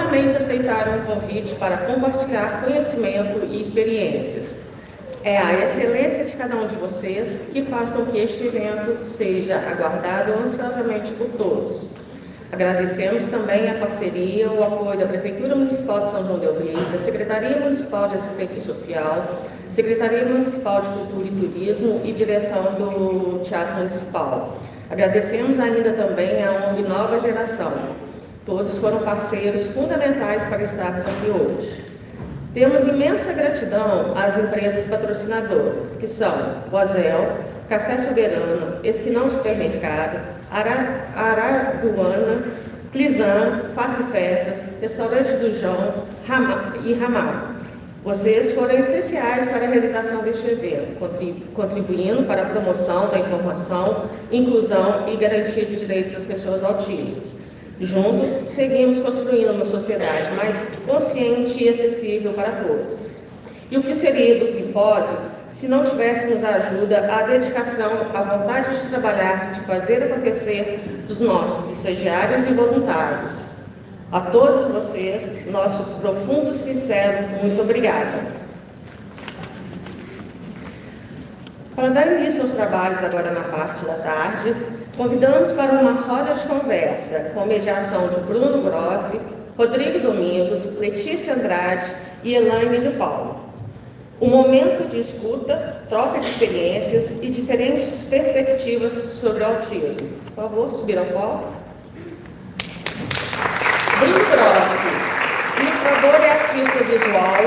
amplamente aceitaram o convite para compartilhar conhecimento e experiências. É a excelência de cada um de vocês que faz com que este evento seja aguardado ansiosamente por todos. Agradecemos também a parceria e o apoio da Prefeitura Municipal de São João del Rei, da Secretaria Municipal de Assistência Social, Secretaria Municipal de Cultura e Turismo e direção do Teatro Municipal. Agradecemos ainda também a ONG Nova Geração. Todos foram parceiros fundamentais para estarmos aqui hoje. Temos imensa gratidão às empresas patrocinadoras, que são Bozel, Café Soberano, Esquinão Supermercado, Araguana, Clisan, Face Peças, Restaurante do João e Ramal. Vocês foram essenciais para a realização deste evento, contribuindo para a promoção da informação, inclusão e garantia de direitos das pessoas autistas. Juntos, seguimos construindo uma sociedade mais consciente e acessível para todos. E o que seria do simpósio se não tivéssemos a ajuda, a dedicação, a vontade de trabalhar, de fazer acontecer dos nossos estagiários e voluntários? A todos vocês, nosso profundo, sincero, muito obrigada. Para dar início aos trabalhos agora na parte da tarde, convidamos para uma roda de conversa com mediação de Bruno Grossi, Rodrigo Domingos, Letícia Andrade e Elaine de Paulo. Um momento de escuta, troca de experiências e diferentes perspectivas sobre o autismo. Por favor, subir ao palco. Bruno Grossi, ilustrador e artista visual,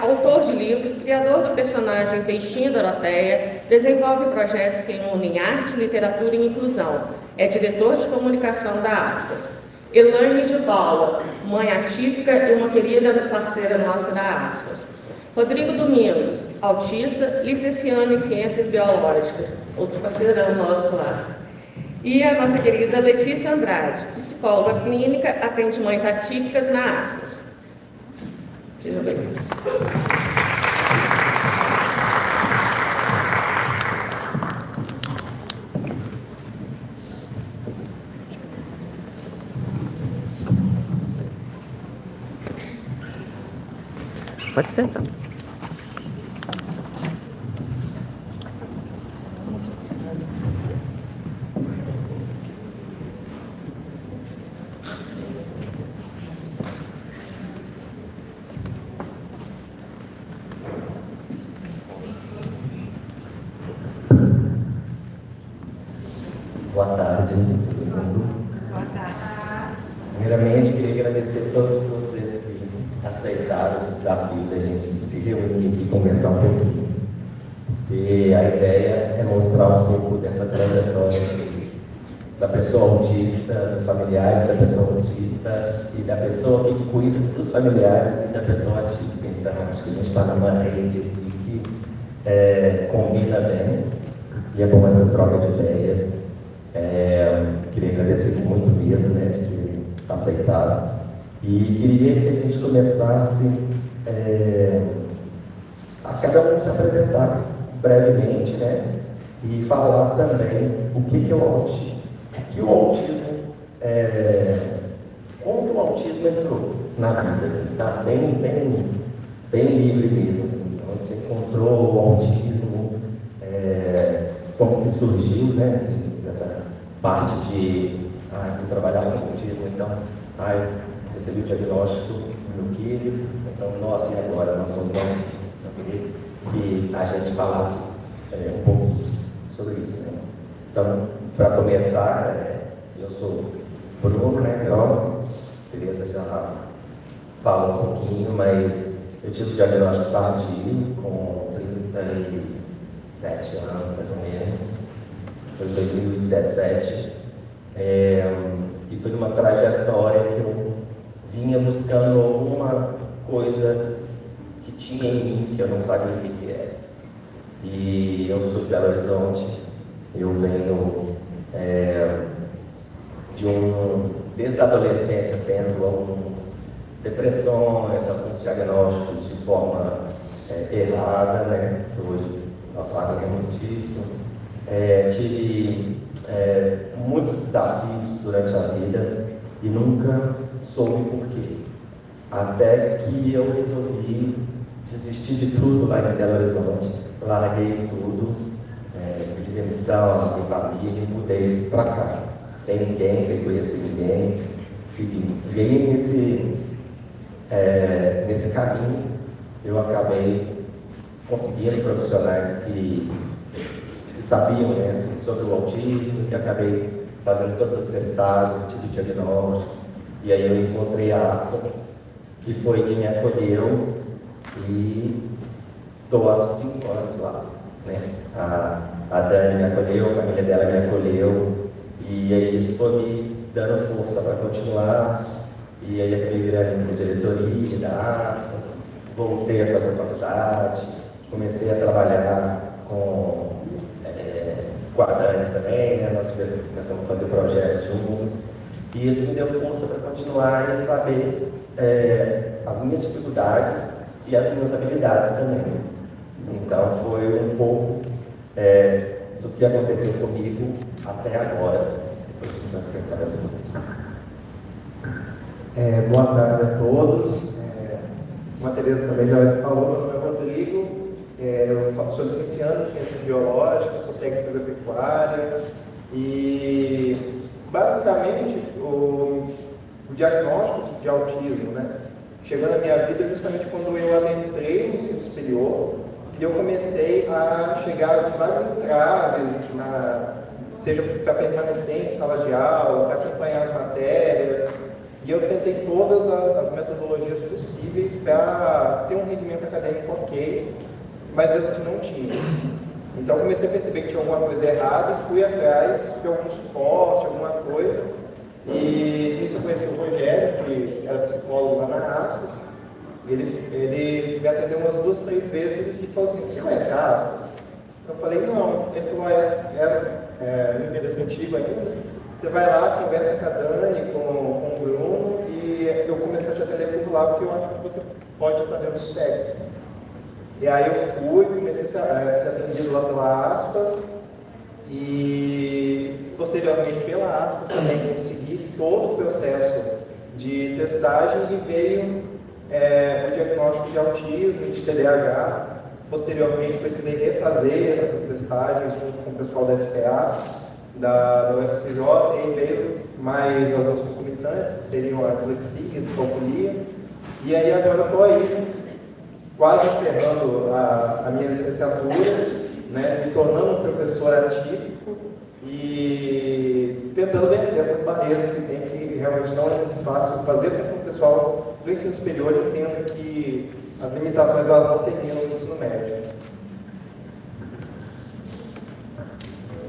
autor de livros, criador do personagem Peixinho Doroteia, desenvolve projetos que unem arte, literatura e inclusão. É diretor de comunicação da Aspas. Elaine de Paula, mãe atípica e uma querida parceira nossa da Aspas. Rodrigo Domingos, autista, licenciando em Ciências Biológicas, outro parceirão nosso lá. E a nossa querida Letícia Andrade, psicóloga clínica, atende mães atípicas na Aspas. Sejam bem-vindos. Pode sentar. Boa tarde, todo mundo. Boa tarde. Primeiramente, queria agradecer a todos vocês que aceitaram esse desafio da gente se reunir e conversar um pouquinho. E a ideia é mostrar um pouco dessa trajetória da pessoa autista, dos familiares da pessoa autista e da pessoa que cuida dos familiares e da pessoa atípica. Então, acho que a gente está numa rede que combina bem e é bom essa troca de ideias. Queria agradecer muito mesmo, né, de aceitar. E queria que a gente começasse a cada um se apresentar brevemente, né, e falar também o que é o autismo. Que o autismo, como o autismo entrou na vida, está bem livre mesmo, assim, onde você encontrou o autismo, como que surgiu, né, assim, essa parte de trabalhar com autismo, então, recebi o diagnóstico do meu filho, então, nossa, e agora? Nós somos autistas. Eu queria que a gente falasse um pouco sobre isso, né? Então, para começar, eu sou Bruno, né, Grossi, Tereza já fala um pouquinho, mas eu tive o diagnóstico tardio, com 37 anos, mais ou menos. Foi em 2017, e foi uma trajetória que eu vinha buscando alguma coisa que tinha em mim, que eu não sabia o que era. E eu sou de Belo Horizonte, eu venho desde a adolescência, tendo algumas depressões, alguns diagnósticos de forma errada, né, que hoje nós sabemos muito disso. Tive muitos desafios durante a vida e nunca soube por quê. até que eu resolvi desistir de tudo lá em Belo Horizonte. Larguei tudo, pedi demissão, minha família e mudei para cá, sem ninguém, sem conhecer ninguém. Vim nesse caminho, eu acabei conseguindo profissionais que sabiam, né, assim, sobre o autismo, que acabei fazendo todas as testagens, tive diagnóstico, e aí eu encontrei a Aspas, que foi quem me acolheu, e estou há 5 anos lá, né? A Dani me acolheu, a família dela me acolheu, e aí isso foi me dando força para continuar, e aí acabei virando diretoria da Aspas, voltei a fazer faculdade, comecei a trabalhar com a Dani também, né? Nós começamos a fazer projetos juntos, e isso me deu força para continuar e saber as minhas dificuldades e as minhas habilidades também. Então foi um pouco do que aconteceu comigo até agora, depois de eu pensar nessa coisa. Boa tarde a todos. Como a Tereza também já falou, meu nome é Rodrigo, eu sou licenciado em Ciências Biológicas, sou técnico da pecuária e basicamente o diagnóstico de autismo, né, chegou na minha vida justamente quando eu adentrei no ensino superior e eu comecei a chegar a vários entraves, seja para permanecer em sala de aula, para acompanhar as matérias, e eu tentei todas as metodologias possíveis para ter um rendimento acadêmico ok, mas eu assim não tinha. Então comecei a perceber que tinha alguma coisa errada e fui atrás de algum suporte, alguma coisa. E nisso eu conheci o Rogério, que era psicólogo lá na Aspas. Ele me atendeu umas 2, 3 vezes e falou assim: você conhece a Aspas? Eu falei: não. Ele falou: era no endereço antigo ainda. Você vai lá, conversa com a Dani, com o Bruno, e eu comecei a te atender por lá, porque eu acho que você pode atender no espectro. E aí eu fui, comecei a ser atendido lá pela Aspas, e posteriormente pela Aspas também consegui todo o processo de testagem e veio o diagnóstico de autismo e de TDAH. Posteriormente precisei refazer essas testagens junto com o pessoal da SPA, da UFCJ, e veio mais alguns concomitantes, que seriam a dislexia, a discalculia. E aí agora eu estou aí, quase encerrando a minha licenciatura, né, me tornando um professor atípico e tentando vencer essas barreiras que tem, que realmente não é muito fácil fazer com que o pessoal do ensino superior entenda que as limitações elas não terminam no ensino médio.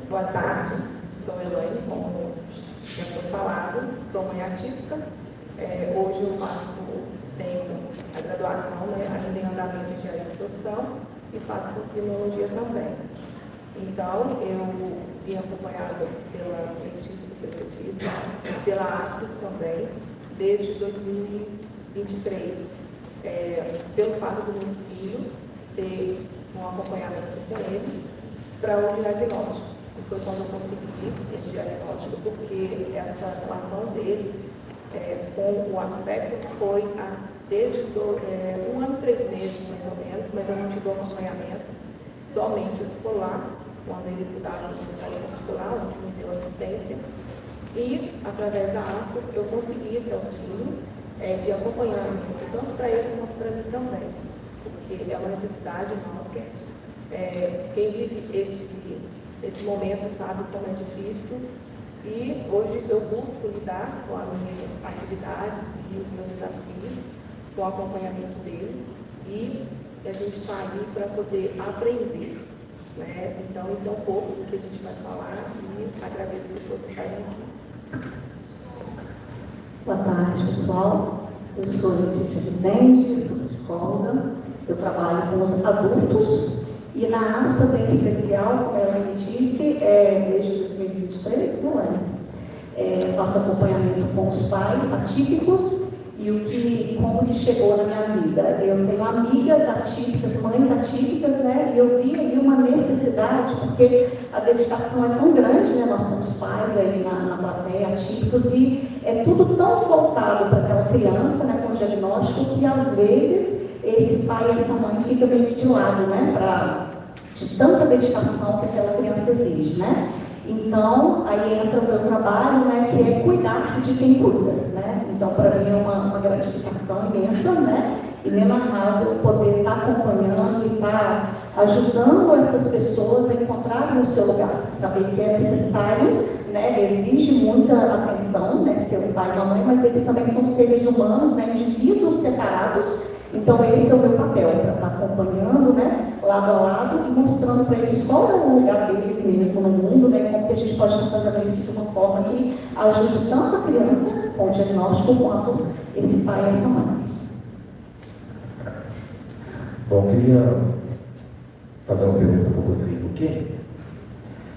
Boa tarde, sou Elaine, como já foi falado, sou mãe atípica. Hoje eu tenho a graduação, né, ainda em andamento de engenharia de produção, e faço criminologia também. Então, eu vim acompanhada pela cientista do Secretismo, pela Aspas também, desde 2023, pelo fato do meu filho ter um acompanhamento com ele para o diagnóstico. E foi quando eu consegui esse diagnóstico, porque essa relação dele com o aspecto foi desde 1 ano e 3 meses, mais ou menos, mas eu não tive acompanhamento somente escolar, quando ele estudava no escola particular, onde me deu assistência, e através da Aspas eu consegui esse auxílio de acompanhamento, tanto para ele quanto para mim também, porque é uma necessidade nossa. Quem vive esse momento sabe como é difícil, e hoje eu busco lidar com as minhas atividades e os meus desafios, com o acompanhamento dele, e a gente está ali para poder aprender, né? Então, isso é um pouco do que a gente vai falar, e agradeço por todos estarem aqui. Boa tarde, pessoal. Eu sou Letícia Vidente, eu sou psicóloga, eu trabalho com os adultos, e na Aspas em especial, como ela me disse, desde 2023, não é? Faço acompanhamento com os pais atípicos, e como que chegou na minha vida. Eu tenho amigas atípicas, mães atípicas, né? E eu vi ali uma necessidade, porque a dedicação é tão grande, né? Nós temos pais aí na plateia atípicos e é tudo tão voltado para aquela criança, né? Com diagnóstico, que às vezes esse pai e essa mãe fica meio de lado, né? De tanta dedicação que aquela criança exige, né? Então, aí entra o meu trabalho, né, que é cuidar de quem cuida, né? Então, para mim é uma gratificação imensa, né? Inenarrável poder estar acompanhando e estar ajudando essas pessoas a encontrarem o seu lugar, saber que é necessário, né? Exige muita atenção, né? Ser um pai e uma mãe, mas eles também são seres humanos, né? Indivíduos separados. Então, esse é o meu papel, para estar acompanhando, né, lado a lado e mostrando para eles qual é o lugar deles mesmo no mundo, né, como que a gente pode estar fazendo isso de uma forma que ajude tanto a criança com o diagnóstico quanto esse pai e essa mãe. Bom, eu queria fazer uma pergunta para o Rodrigo.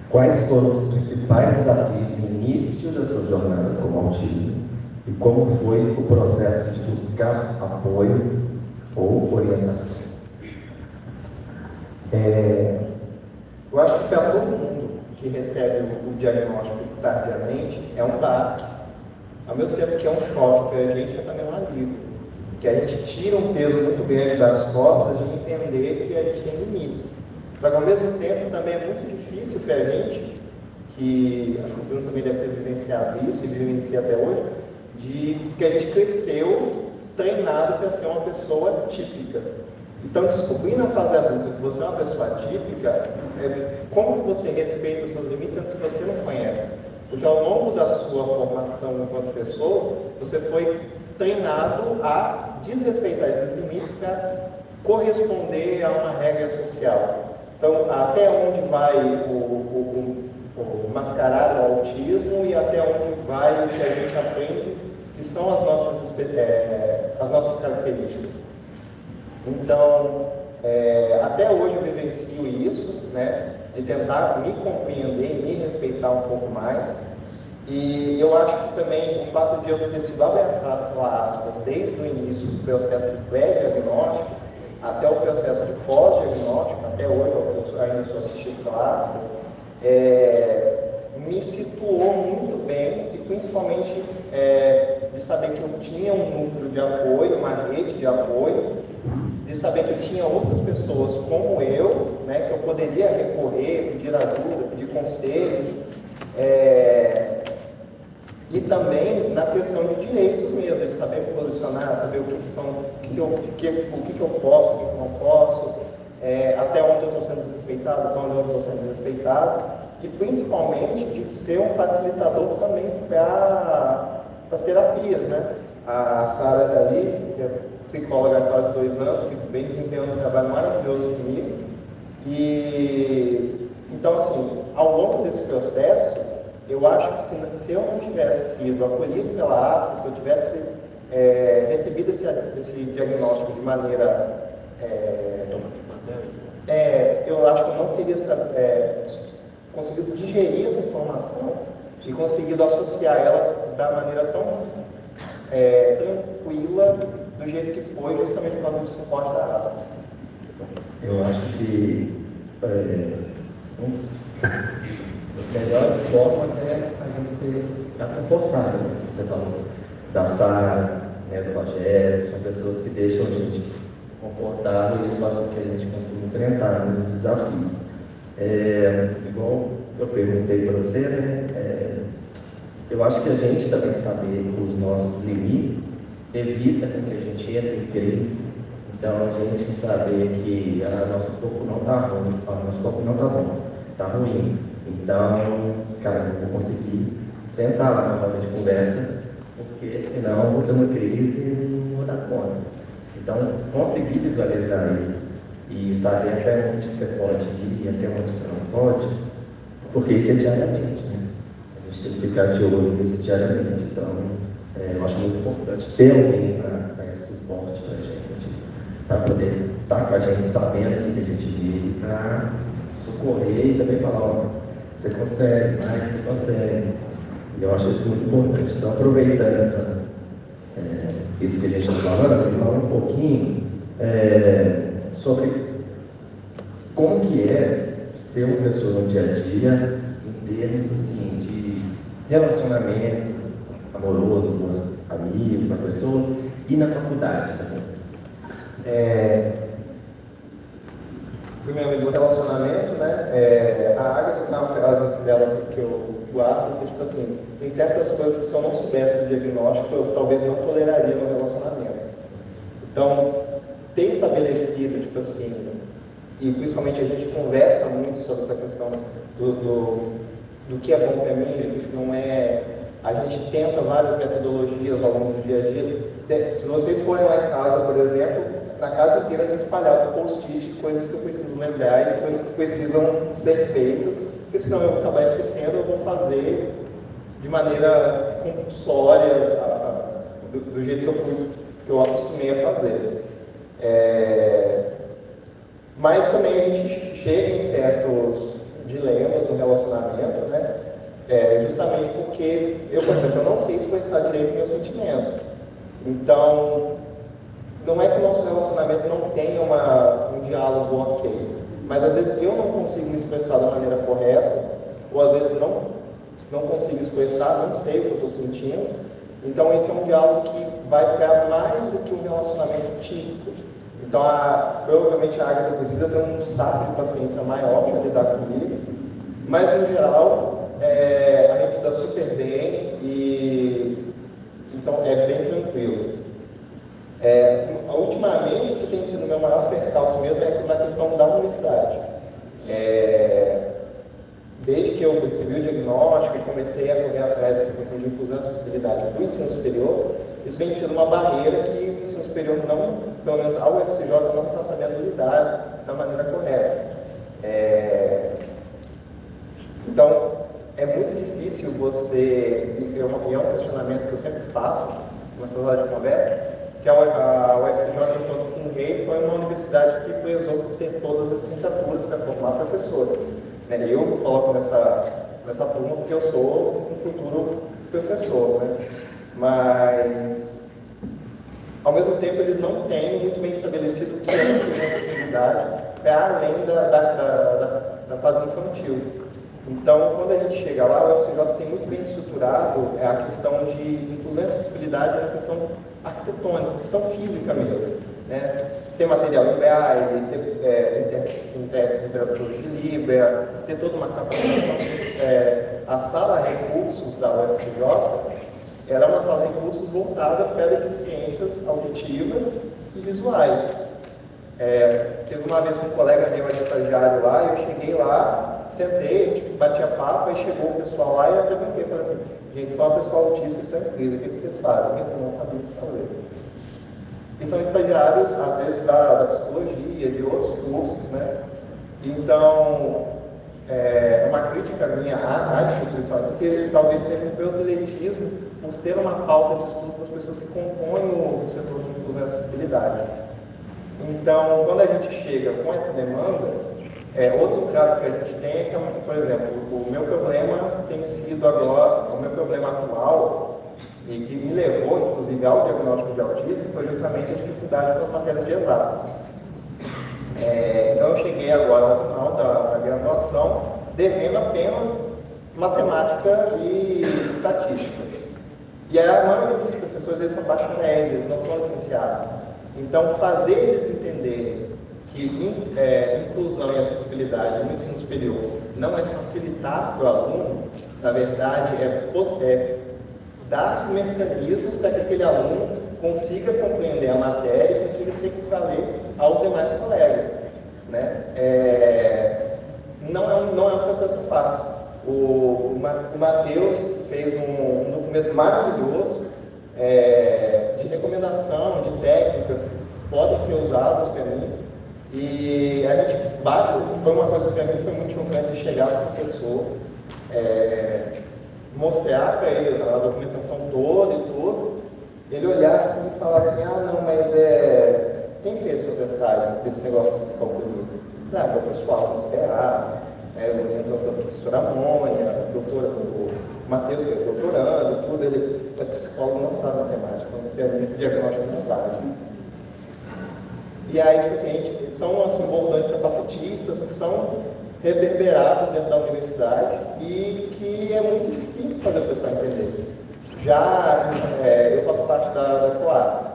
Quais foram os principais desafios no início da sua jornada como autismo e como foi o processo de buscar apoio ou orientação? Eu acho que para todo mundo que recebe o diagnóstico tardiamente é um baque. Ao mesmo tempo que é um choque para a gente, é também um alívio. Que a gente tira um peso muito grande das costas de entender que a gente tem limites. Só que ao mesmo tempo também é muito difícil para a gente, que acho que o Bruno também deve ter vivenciado isso e vivencia até hoje, que a gente cresceu treinado para ser uma pessoa típica. Então, descobrir na fase adulta que você é uma pessoa atípica, como que você respeita os seus limites que você não conhece. Porque ao longo da sua formação enquanto pessoa, você foi treinado a desrespeitar esses limites para corresponder a uma regra social. Então, até onde vai o mascarado ao autismo e até onde vai o que a gente aprende, que são as nossas características. Então, até hoje eu vivencio isso, né, de tentar me compreender, me respeitar um pouco mais. E eu acho que também o fato de eu ter sido abraçado pela aspas desde o início do processo de pré-diagnóstico até o processo de pós-diagnóstico, até hoje eu ainda sou assistido pela aspas, me situou muito bem, e principalmente de saber que eu tinha um núcleo de apoio, uma rede de apoio, de saber que eu tinha outras pessoas como eu, né, que eu poderia recorrer, pedir ajuda, pedir conselhos, e também na questão de direitos mesmo, de saber me posicionar, saber o que eu posso, o que eu não posso, até onde eu estou sendo desrespeitado, até onde eu não estou sendo desrespeitado, e principalmente de ser um facilitador também para as terapias, né? A Sara está ali, que é psicóloga há quase 2 anos, que vem desempenhando um trabalho maravilhoso comigo. E então, assim, ao longo desse processo, eu acho que se eu não tivesse sido acolhido pela aspas, se eu tivesse recebido esse diagnóstico de maneira eu acho que eu não teria conseguido digerir essa informação e conseguido associar ela da maneira tão tranquila do jeito que foi, justamente por causa do suporte da aspas. Eu acho que as melhores formas a gente estar confortável. Você falou da Sara, né, do Rogério, são pessoas que deixam a gente confortável e isso faz com que a gente consiga enfrentar os desafios. Igual eu perguntei para você, né, eu acho que a gente também saber os nossos limites evita que a gente entre em crise. Então, a gente saber que nosso corpo não está ruim, nosso corpo não está bom, está ruim. Então, cara, eu não vou conseguir sentar lá na roda de conversa, porque senão eu vou ter uma crise e não vou dar conta. Então, conseguir visualizar isso e saber até onde você pode ir e até onde você não pode, porque isso é diariamente, né? A gente tem que ficar de olho nisso diariamente. Então, eu acho muito importante ter alguém para esse suporte para a gente, para poder estar com a gente sabendo o que a gente vive, para socorrer e também falar, ó, você consegue, mais você consegue. E eu acho isso muito importante. Então, aproveitando isso que a gente está falando, eu falar um pouquinho sobre como que é ser uma pessoa no dia a dia em termos assim, de relacionamento amoroso com os amigos, com as pessoas e na faculdade também. Primeiro, do relacionamento, né? A Agatha tem uma frase dela que eu guardo, que tipo assim, tem certas coisas que se eu não soubesse do diagnóstico, eu talvez não toleraria no relacionamento. Então, ter estabelecido, tipo assim, e principalmente a gente conversa muito sobre essa questão do que é bom para mim, do que não é. A gente tenta várias metodologias ao longo do dia a dia. Se vocês forem lá em casa, por exemplo, na casa inteira tem espalhado post-it, coisas que eu preciso lembrar e coisas que precisam ser feitas, porque senão eu vou acabar esquecendo, eu vou fazer de maneira compulsória, do jeito que eu acostumei a fazer. Mas também a gente chega em certos dilemas no relacionamento, né? Justamente porque eu, por exemplo, eu não sei expressar direito meus sentimentos. Então, não é que o nosso relacionamento não tenha um diálogo ok, mas às vezes eu não consigo me expressar da maneira correta, ou às vezes não consigo expressar, não sei o que eu estou sentindo. Então, esse é um diálogo que vai para mais do que um relacionamento típico. Então, provavelmente a Agatha precisa ter um saco de paciência maior para lidar comigo, mas, no geral, a gente se dá super bem e então é bem tranquilo. Ultimamente, o que tem sido o meu maior percalço mesmo é na questão da universidade. Desde que eu percebi o diagnóstico e comecei a correr atrás da questão de inclusão e acessibilidade para o ensino superior, isso vem sendo uma barreira que o ensino superior não, pelo menos a UFCJ, não está sabendo lidar da maneira correta. Então, é muito difícil você, e é um questionamento que eu sempre faço, nessa roda de conversa, que a UFCJ, enquanto com rei, foi uma universidade que prezou por ter todas as licenciaturas para formar professores. Eu me coloco nessa turma porque eu sou um futuro professor, né? Mas, ao mesmo tempo, eles não têm muito bem estabelecido o que é a acessibilidade para além da fase infantil. Então, quando a gente chega lá, o UFCJ tem muito bem estruturado a questão de inclusão e acessibilidade na questão arquitetônica, questão física mesmo, né? Ter material em braille, ter intérpretes de tradutores de Libra, ter toda uma capacitação. A sala recursos da UFCJ era uma sala de recursos voltada para deficiências auditivas e visuais. Teve uma vez um colega meu de estagiário lá, eu cheguei lá, sentei, bati a papo, aí chegou o pessoal lá e eu até brinquei, falei assim, gente, só o pessoal autista está em crise, o que vocês fazem? Eu não sabia o que fazer. E são estagiários, às vezes, da psicologia, de outros cursos, né? Então, é uma crítica minha à instituição, porque talvez seja um proselitismo por ser uma falta de estudo das pessoas que compõem o setor de inclusão e acessibilidade. Então, quando a gente chega com essa demanda, outro caso que a gente tem é que, por exemplo, o meu problema tem sido agora, o meu problema atual, e que me levou, inclusive, ao diagnóstico de autismo, foi justamente a dificuldade das matérias de exatas. Então, eu cheguei agora ao final da graduação, devendo apenas matemática e estatística. E a maioria dos professores, eles são bacharéis, eles não são licenciados. Então, fazer eles entenderem que inclusão e acessibilidade no ensino superior não é facilitar para o aluno, na verdade, dar mecanismos para que aquele aluno consiga compreender a matéria e consiga se equivaler aos demais colegas. Né? Não é um processo fácil. O Matheus fez um documento maravilhoso de recomendação, de técnicas que podem ser usadas para mim. E a gente foi uma coisa que para mim foi muito chocante de chegar para o professor, mostrar para ele a documentação toda e tudo, ele olhar assim e falar assim, não, mas quem fez sua testagem desse negócio de descalculismo? Foi o pessoal do SPA, eu lembro da professora Mônia, o Matheus, que é doutorando, tudo, ele é psicólogo, não sabe matemática, não tem diagnóstico na base. E aí, tipo assim, são assim, bordantes capacitistas que são reverberados dentro da universidade e que é muito difícil fazer o pessoal entender. Já eu faço parte da COAS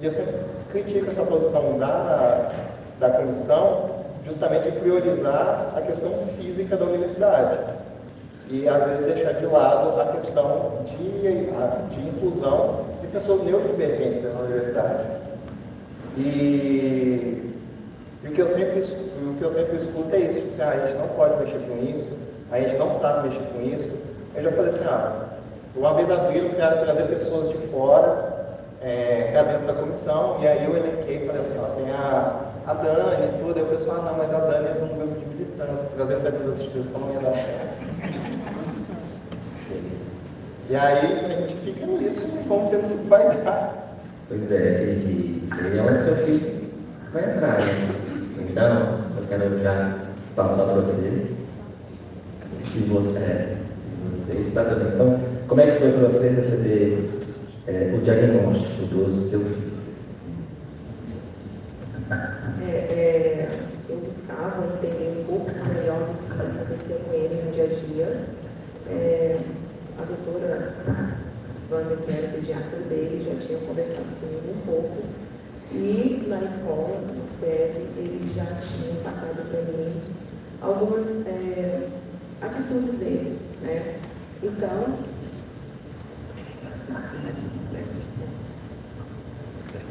e eu sempre critico essa posição da comissão justamente de priorizar a questão física da universidade e às vezes deixar de lado a questão de inclusão de pessoas neurodivergentes na universidade. E o que eu sempre escuto é isso, tipo assim, a gente não pode mexer com isso, a gente não sabe mexer com isso. Eu já falei assim, uma vez abriram para trazer pessoas de fora para dentro da comissão, e aí eu elenquei e falei assim, tem a Dani e tudo, e o pessoal, não, mas a Dani é de um grupo de militância, trazer para dentro da instituição não ia dar certo. E aí a gente fica nisso, como temos que vai dar. Pois é, e seria onde seu filho vai entrar, né? Então, eu quero já passar para você que você está também. Então, como é que foi para você receber o diagnóstico do seu filho? Eu buscava entender um pouco melhor o que acontecia com ele no dia a dia. A doutora Wanda, que era pediatra dele, já tinha conversado comigo um pouco. E na escola, no SEB, ele já tinha passado para mim algumas atitudes dele, né?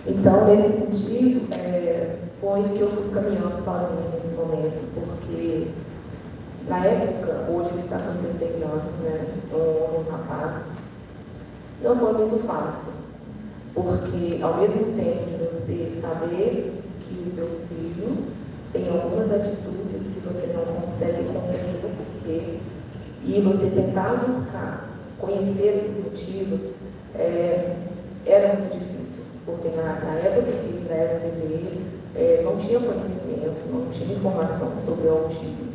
Então, nesse sentido, foi que eu fui caminhando sozinha nesse momento, porque na época, hoje ele está com 16 anos, né? Um rapaz, não foi muito fácil, porque ao mesmo tempo de você saber que o seu filho tem algumas atitudes que você não consegue compreender o porquê, e você tentar buscar conhecer esses motivos, era muito difícil, porque na época que ele era bebê, não tinha conhecimento, não tinha informação sobre o autismo.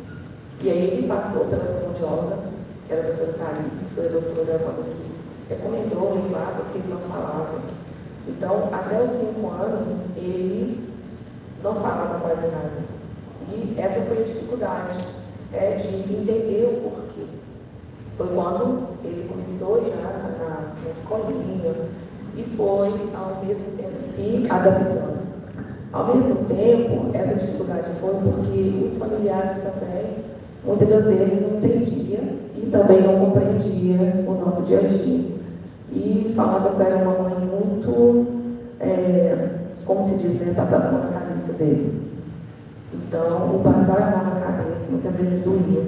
E aí ele passou pela fonoaudióloga, que era a doutora Thalys, que foi a doutora que recomendou ele lá, porque ele não falava. Então, até os 5 anos, ele não falava quase nada. E essa foi a dificuldade, de entender o porquê. Foi quando ele começou já na escolinha e foi, ao mesmo tempo, se adaptando. Ao mesmo tempo, essa dificuldade foi porque os familiares também, muitas das vezes, não entendiam e também não compreendiam o nosso dia a dia. E falavam que era uma mãe muito, como se diz, né, passava na cabeça dele. Então, o passar a mão na cabeça muitas vezes doía,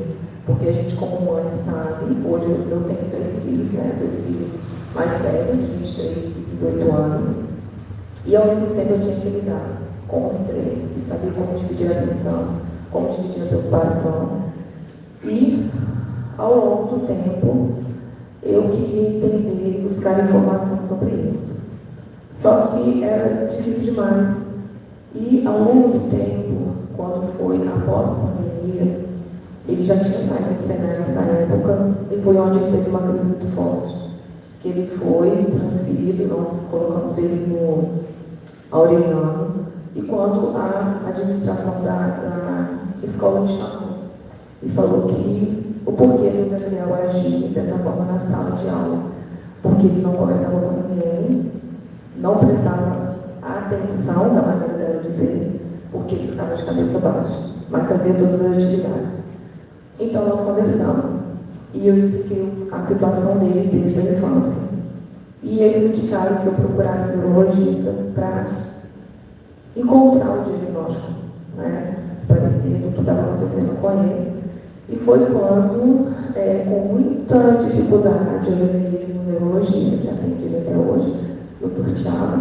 porque a gente, como mãe, sabe, hoje eu tenho 3 filhos, né, 2 filhos mais velhos, 23 e 18 anos, e ao mesmo tempo eu tinha que lidar com os 3, saber como dividir a atenção, como dividir a preocupação, e ao longo do tempo eu queria entender e buscar informação sobre isso. Só que era difícil demais. E ao longo do tempo, quando foi após a pandemia, ele já tinha saído do cenário nessa época, e foi onde ele teve uma crise muito forte. Que ele foi transferido, nós colocamos ele no Aureliano, e quando a administração da escola me chamou e falou que o porquê do Gabriel agir dessa forma na sala de aula, porque ele não conversava com ninguém, não prestava atenção da maneira dela dizer, porque ele ficava de cabeça baixa, mas fazia todas as atividades. Então nós conversamos e eu expliquei a situação dele desde a infância. E eles indicaram que eu procurasse neurologista para encontrar o diagnóstico, né, parecido do que estava acontecendo com ele. E foi quando, com muita dificuldade, eu levei no neurologista, que atendi até hoje, doutor Thiago,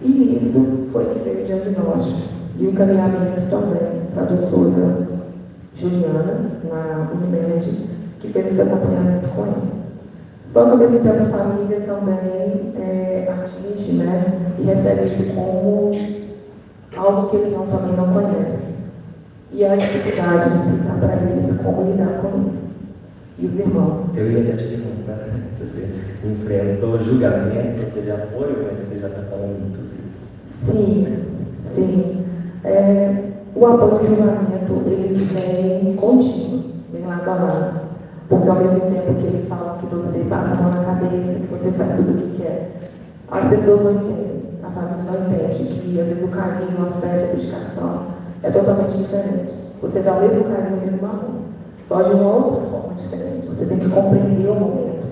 e isso foi que veio o diagnóstico. E o encaminhamento também para a doutora Juliana, na Unimed, que fez esse acompanhamento com ele. Só que ao mesmo tempo a família também atinge, né, e recebe isso como algo que eles também não conhecem. E a dificuldade de explicar para eles como lidar com isso. e os irmãos. Eu ia te perguntar se você enfrentou julgamento, se teve apoio, mas você já está falando muito disso. Sim. O apoio e o julgamento, ele vem contínuo, vem lado a lado. Porque ao mesmo tempo que ele fala que você passa a mão na cabeça, que você faz tudo o que quer, as pessoas não entendem, a família não entende que às vezes o carinho, a fé, a dedicação é totalmente diferente. Você dá o mesmo carinho, o mesmo amor, só de uma outra forma diferente. Você tem que compreender o momento,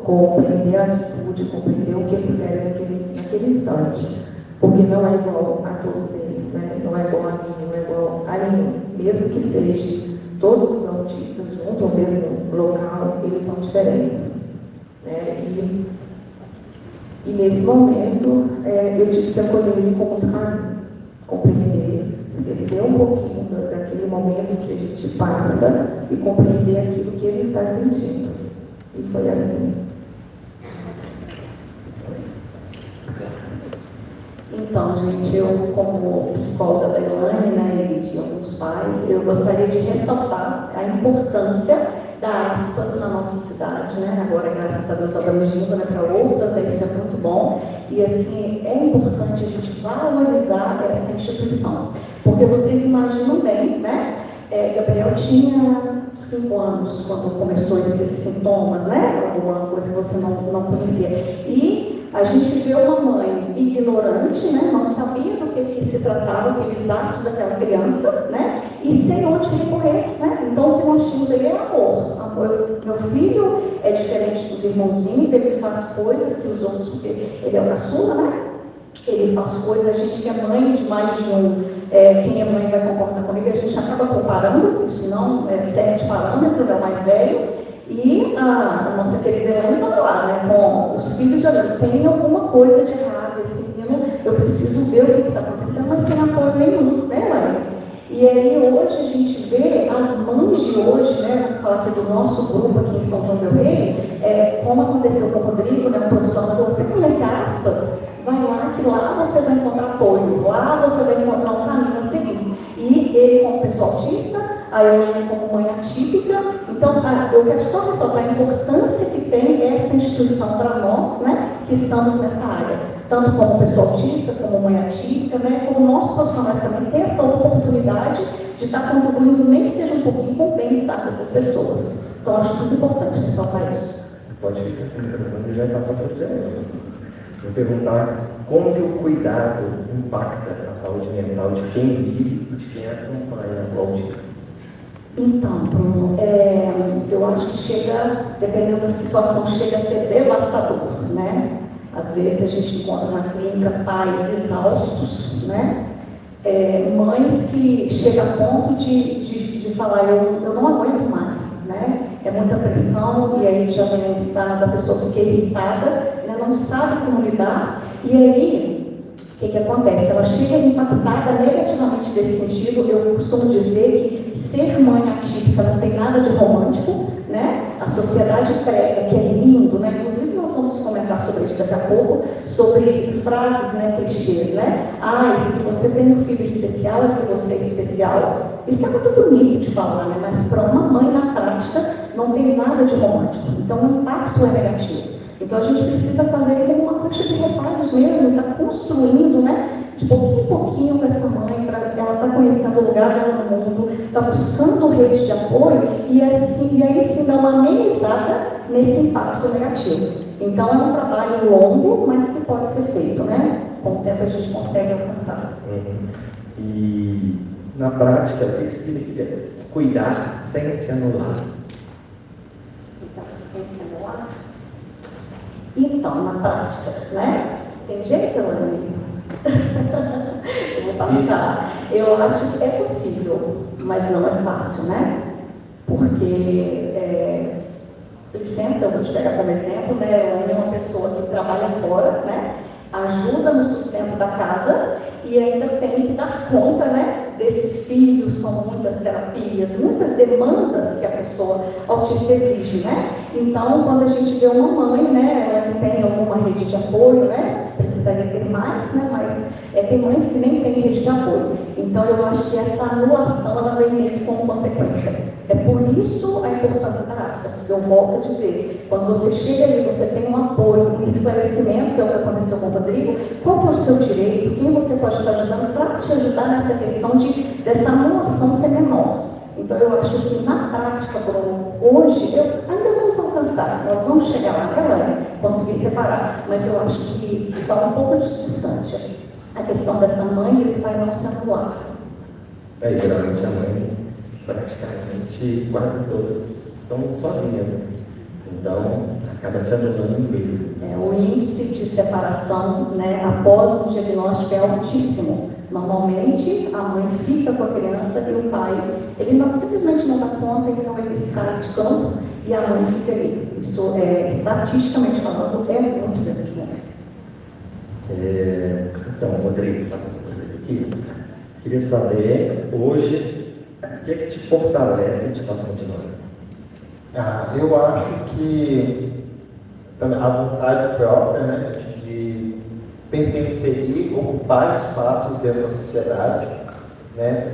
compreender a atitude, compreender o que eles querem naquele instante. Porque não é igual a todos eles, né? Não é igual a mim, não é igual a nenhum. Mesmo que seja todos os autistas juntos ao mesmo local, eles são diferentes. Né? E nesse momento, eu tive que acolher ele com muito carinho, compreender, esquecer um pouquinho daquele momento que a gente passa e compreender aquilo que ele está sentindo. E foi assim. Então, gente, eu, como psicóloga da Elaine, né, e de alguns pais, eu gostaria de ressaltar a importância da aspas na nossa cidade, né? Agora, graças a Deus, estamos indo, né, para outras, isso é muito bom. E, assim, é importante a gente valorizar essa instituição. Porque vocês imaginam bem, né? Gabriel tinha 5 anos quando começou esses sintomas, né? Alguma coisa que você não conhecia. E a gente vê uma mãe ignorante, né? Não sabia do que se tratava, aqueles atos daquela criança, né? E sem onde recorrer, né? Então, o que nós tínhamos aí é amor. Meu filho é diferente dos irmãozinhos, ele faz coisas que os outros, porque ele é o caçula, né? Ele faz coisas, a gente que é mãe de mais de um, quem é mãe vai concordar comigo, a gente acaba comparando, isso não é 7 parâmetros, é o mais velho, e a nossa querida Elaine estava lá, né, com os filhos olhando, tem alguma coisa de errado, esse menino, eu preciso ver o que está acontecendo, mas sem apoio nenhum, né, Elaine? E aí hoje a gente vê as mães de hoje, né, vamos falar aqui do nosso grupo aqui em São João del Rei, como aconteceu com o Rodrigo, né, o profissional, você conhece aspas, vai lá que lá você vai encontrar apoio, lá você vai encontrar um caminho a seguir. E ele como pessoa autista, a Elaine como mãe atípica, então eu quero só ressaltar a importância que tem essa instituição para nós, né, que estamos nessa área. Tanto como pessoa autista, como mãe atípica, né, como nossos profissionais também têm essa oportunidade de estar contribuindo, nem que seja um pouquinho, com o bem-estar dessas pessoas. Então, acho muito importante ressaltar isso. Pode ficar com o microfone e já passar para você. Vou perguntar como que o cuidado impacta a saúde mental de quem vive e de quem acompanha o autismo. Então, Bruno, eu acho que chega, dependendo da situação, chega a ser devastador, né? Às vezes a gente encontra na clínica pais exaustos, né? Mães que chegam a ponto de falar, eu não aguento mais, né? É muita pressão, e aí já vem o estado da pessoa fica irritada, né? Não sabe como lidar, e aí, o que acontece? Ela chega impactada negativamente desse sentido. Eu costumo dizer que ser mãe atípica não tem nada de romântico, né? A sociedade prega que é lindo, né? Inclusive nós vamos comentar sobre isso daqui a pouco, sobre frases, né, clichês, né? Se você tem um filho especial, é porque você é especial. Isso é muito bonito de falar, né? Mas para uma mãe, na prática, não tem nada de romântico. Então, o impacto é negativo. Então, a gente precisa fazer como uma caixa de reparos mesmo, está construindo, né? De pouquinho em pouquinho com essa mãe, para ela estar conhecendo o lugar dela no mundo, está buscando rede de apoio e aí sim dá uma amenizada nesse impacto negativo. Então, é um trabalho longo, mas que pode ser feito, né? Com o tempo a gente consegue alcançar. E, na prática, o que significa cuidar sem se anular? Então, na prática, né? Tem jeito, Elaine? Eu vou passar. Eu acho que é possível, mas não é fácil, né? Porque, licença, eu vou te pegar como exemplo, né? Elaine é uma pessoa que trabalha fora, né? Ajuda no sustento da casa e ainda tem que dar conta, né, desse filho. São muitas terapias, muitas demandas que a pessoa autista exige, né? Então, quando a gente vê uma mãe, né, ela tem alguma rede de apoio, né, precisa precisaria ter mais, né? Mas tem mães que nem têm rede de apoio. Então, eu acho que essa anulação, ela vem mesmo como consequência. É por isso a importância da aspas. Eu volto a dizer, quando você chega ali, você tem um apoio, um esclarecimento, que é o que aconteceu com o Rodrigo, qual que é o seu direito, quem você pode estar ajudando para te ajudar nessa questão dessa anulação ser menor. Então, eu acho que na prática, hoje, ainda vamos alcançar, nós vamos chegar lá, né, conseguir separar, mas eu acho que está um pouco distante a questão dessa mãe e esse pai não se anular. Geralmente a mãe, praticamente, quase todas estão sozinhas, né? Então, acaba se anulando eles. O índice de separação, né, após o diagnóstico é altíssimo. Normalmente, a mãe fica com a criança e o pai, ele não, simplesmente não dá conta, então ele sai de campo e a mãe fica ali. Isso, estatisticamente falando, é muito grande. Então, Rodrigo, passando por aqui, queria saber, hoje, o que é que te fortalece e te faz continuar? Eu acho que a vontade própria, né, de pertencer e ocupar espaços dentro da sociedade, né,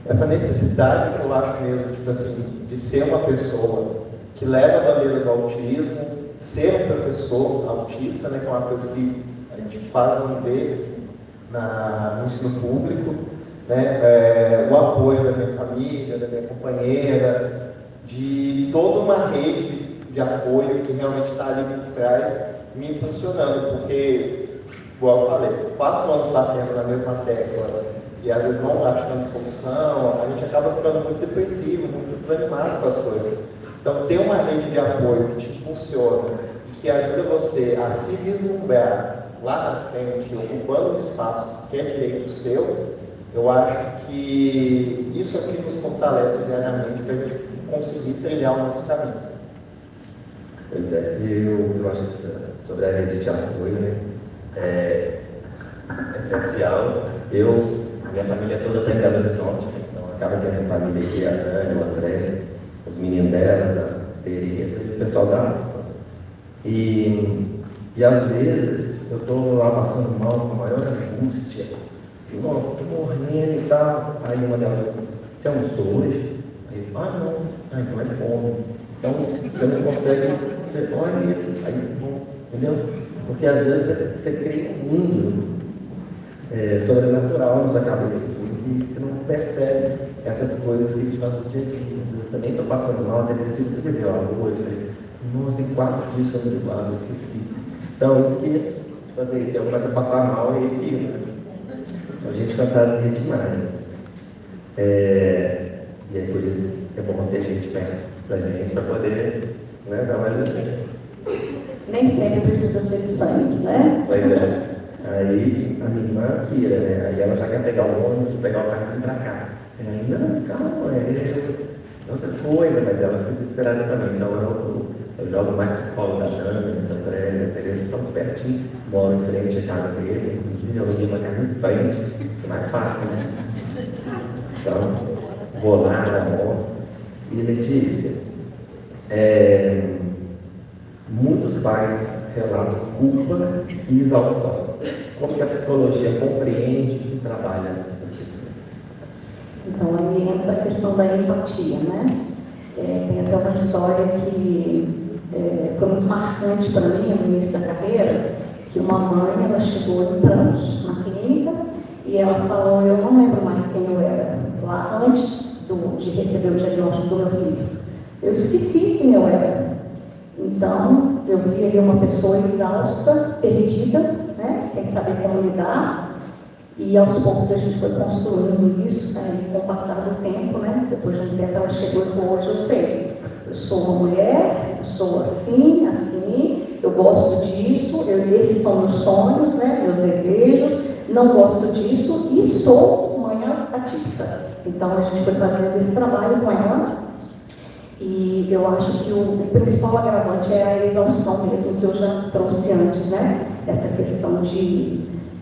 essa necessidade que eu acho mesmo, tipo assim, de ser uma pessoa que leva a bandeira do autismo, ser um professor autista, né, que é uma coisa que a gente faz muito ver no ensino público, né, o apoio da minha família, da minha companheira, de toda uma rede de apoio que realmente está ali por trás, me impulsionando, porque, igual eu falei, 4 anos batendo na mesma tecla e às vezes não achando solução, a gente acaba ficando muito depressivo, muito desanimado com as coisas. Então, ter uma rede de apoio que te funciona, que ajuda você a se vislumbrar lá na frente, ocupando um espaço que é direito seu, eu acho que isso aqui nos fortalece diariamente para a gente conseguir trilhar o nosso caminho. Pois é, eu acho que sobre a rede de apoio, né, é essencial. A minha família toda está em Belo Horizonte, então acaba que a minha família aqui, a Ana, o André, os meninos delas, a Tereza e o pessoal da Aspas. E às vezes eu estou lá passando mal com a maior angústia, estou morrendo e tal. Aí uma delas diz assim, você almoçou hoje? Aí eu, não, então é fome. Então você não consegue, você olha isso, aí bom, entendeu? Porque às vezes você cria um mundo sobrenatural na sua cabeça, assim, que você não percebe essas coisas que te fazem o dia a dia. Eu também estou passando mal, até que você escreveu algo hoje, falei, nossa, tem 4 dias que eu eu esqueci. Então eu esqueço de fazer isso, eu começo a passar mal e pio. Então a gente fantasia demais. E aí por isso é bom ter gente perto da gente para poder, né, dar uma ajuda. Nem sempre precisa ser distante, né? Pois é. Aí a minha irmã pira, né? Aí ela já quer pegar o ônibus, pegar o carro e vir pra cá. Aí, não, calma, outra coisa, mas ela fica esperando também. Então eu jogo mais pro colo da Jana, da André, da Tereza, estão pertinho, moro em frente à casa dele, inclusive eu vim uma casa em frente, que é mais fácil, né? Então, vou lá, almoço. E Letícia, muitos pais relatam culpa e exaustão. Como que a psicologia compreende e trabalha essas questões? Então, aí entra a questão da empatia, né? Tem até uma história que foi muito marcante para mim no início da carreira, que uma mãe, ela chegou em prantos na clínica e ela falou, eu não lembro mais quem eu era, lá antes de receber o diagnóstico do meu filho. Eu esqueci quem eu era. Então, eu vi ali uma pessoa exausta, perdida, né, sem saber como lidar, e aos poucos a gente foi construindo isso, né, com o passar do tempo, né, depois de um tempo ela chegou e falou, hoje eu sei, eu sou uma mulher, eu sou assim, eu gosto disso, esses são meus sonhos, né, meus desejos, não gosto disso e sou mãe atípica. Então, a gente foi fazendo esse trabalho com ela. E eu acho que o principal agravante é a exaustão mesmo, que eu já trouxe antes, né? Essa questão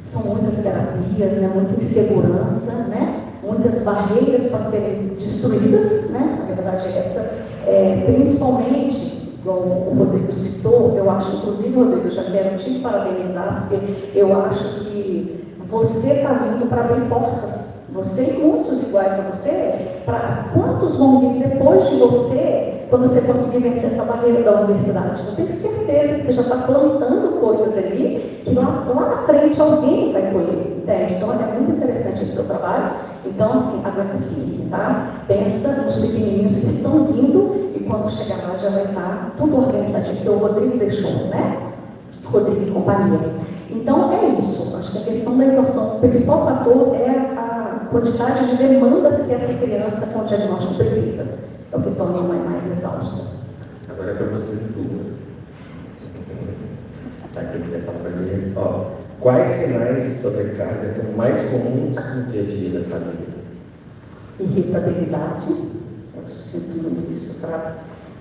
são muitas terapias, né? Muita insegurança, né? Muitas barreiras para serem destruídas, né? A verdade é essa. Principalmente igual o Rodrigo citou, eu acho, inclusive, Rodrigo, eu já quero te parabenizar, porque eu acho que você está vindo para abrir portas. Você e muitos iguais a você, para quantos vão vir depois de você, quando você conseguir vencer essa barreira da universidade? Eu tenho certeza que você já está plantando coisas ali, que lá na frente alguém vai colher, entende? Então é muito interessante esse seu trabalho. Então, assim, aguenta firme, tá? Pensa nos pequenininhos que estão vindo e quando chegar lá já vai estar tudo organizadinho, que o Rodrigo deixou, né? Rodrigo e companhia. Então, é isso. Acho que a questão da exaustão, o principal fator é a quantidade de demandas que essa criança com diagnóstico precisa. É o que torna a mãe mais exausta. Agora é para vocês duas. Tá aqui essa família. Ó, quais sinais de sobrecarga são mais comuns no dia a dia das famílias? Irritabilidade. Eu sinto muito isso, tá?